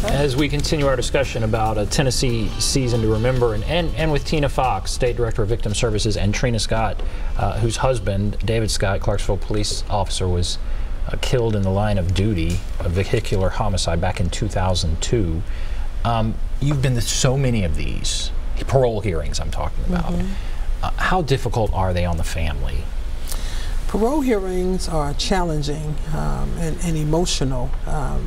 As we continue our discussion about a Tennessee season to remember, and with Tina Fox, State Director of Victim Services, and Trina Scott, whose husband, David Scott, Clarksville police officer, was killed in the line of duty, a vehicular homicide back in 2002. You've been to so many of these parole hearings I'm talking about. How difficult are they on the family? Parole hearings are challenging and emotional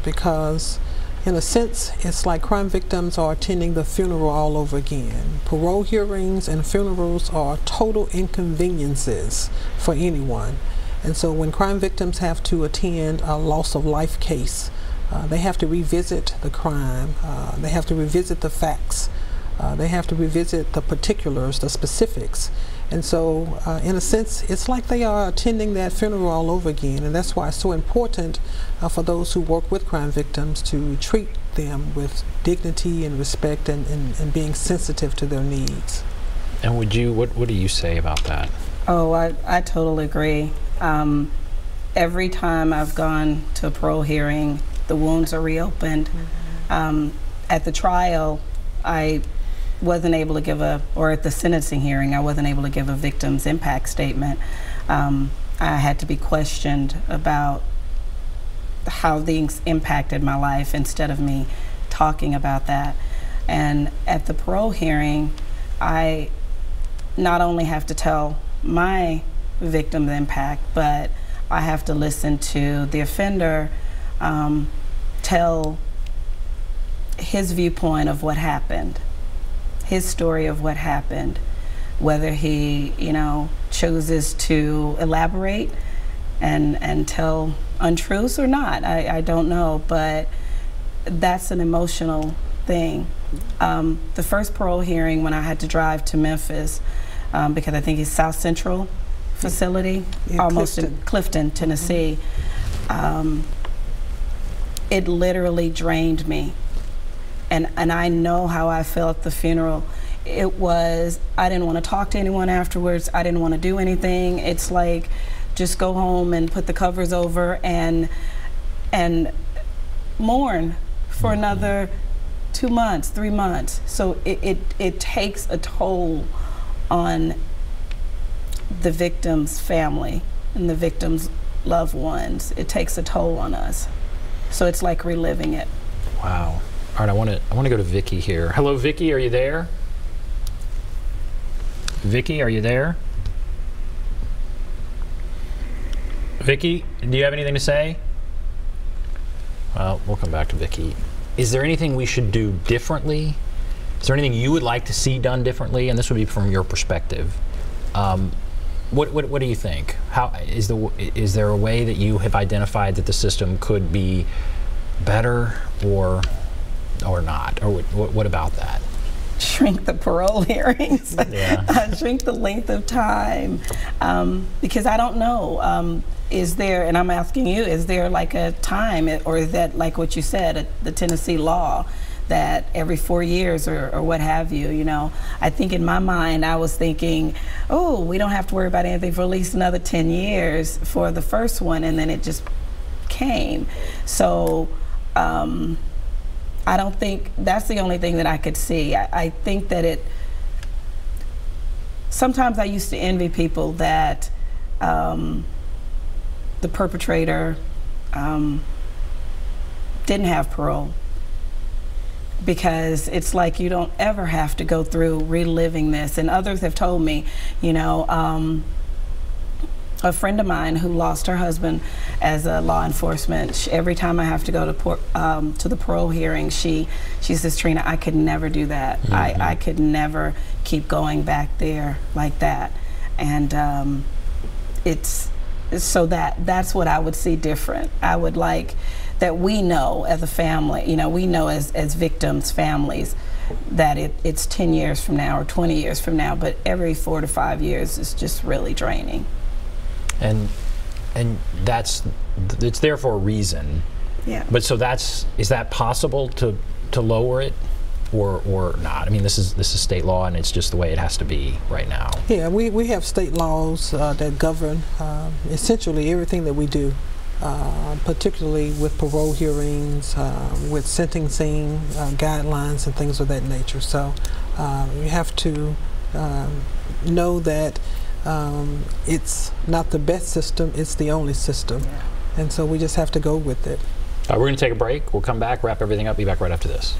because, in a sense, it's like crime victims are attending the funeral all over again. Parole hearings and funerals are total inconveniences for anyone. And so when crime victims have to attend a loss of life case, they have to revisit the crime, they have to revisit the facts, they have to revisit the particulars, the specifics. And so, in a sense, it's like they are attending that funeral all over again, and that's why it's so important for those who work with crime victims to treat them with dignity and respect and being sensitive to their needs. And would you, what do you say about that? Oh, I totally agree. Every time I've gone to a parole hearing, the wounds are reopened. At the trial, I wasn't able to give or at the sentencing hearing, I wasn't able to give a victim's impact statement. I had to be questioned about how things impacted my life instead of me talking about that. And at the parole hearing, I not only have to tell my victim's impact, but I have to listen to the offender tell his viewpoint of what happened, his story of what happened, whether he, chooses to elaborate and tell untruths or not. I don't know, but that's an emotional thing. The first parole hearing, when I had to drive to Memphis, because I think it's South Central facility, almost in Clifton, Tennessee, it literally drained me. And I know how I felt at the funeral. It was, I didn't want to talk to anyone afterwards. I didn't want to do anything. It's like, just go home and put the covers over and mourn for another 2 months, 3 months. So it takes a toll on the victim's family and the victim's loved ones. It takes a toll on us. So it's like reliving it. Wow. All right, I want to go to Vicki here. Hello, Vicki, are you there? Vicki, are you there? Vicki, do you have anything to say? Well, we'll come back to Vicki. Is there anything we should do differently? Is there anything you would like to see done differently? And this would be from your perspective. What do you think? How is there a way that you have identified that the system could be better or not? Or what about that? Shrink the parole hearings. Yeah. Shrink the length of time, because I don't know. Is there, and I'm asking you, is there like a time, or is that like what you said, the Tennessee law, that every 4 years or what have you, I think in my mind I was thinking, oh, we don't have to worry about anything for at least another 10 years for the first one, and then it just came. So I don't think that's the only thing that I could see. I think that sometimes I used to envy people that the perpetrator didn't have parole, because it's like you don't ever have to go through reliving this. And others have told me, a friend of mine who lost her husband as a law enforcement, every time I have to go to the parole hearing, she says, Trina, I could never do that. I could never keep going back there like that. And so that's what I would see different. I would like that we know as a family, we know as victims' families, that it's 10 years from now or 20 years from now, but every 4 to 5 years is just really draining. And it's there for a reason. Yeah. But so is that possible to lower it, or not? I mean, this is state law, and it's just the way it has to be right now. Yeah, we have state laws that govern essentially everything that we do. particularly with parole hearings, with sentencing guidelines and things of that nature. So you have to know that it's not the best system, it's the only system. Yeah. And so we just have to go with it. We're going to take a break. We'll come back, wrap everything up, be back right after this.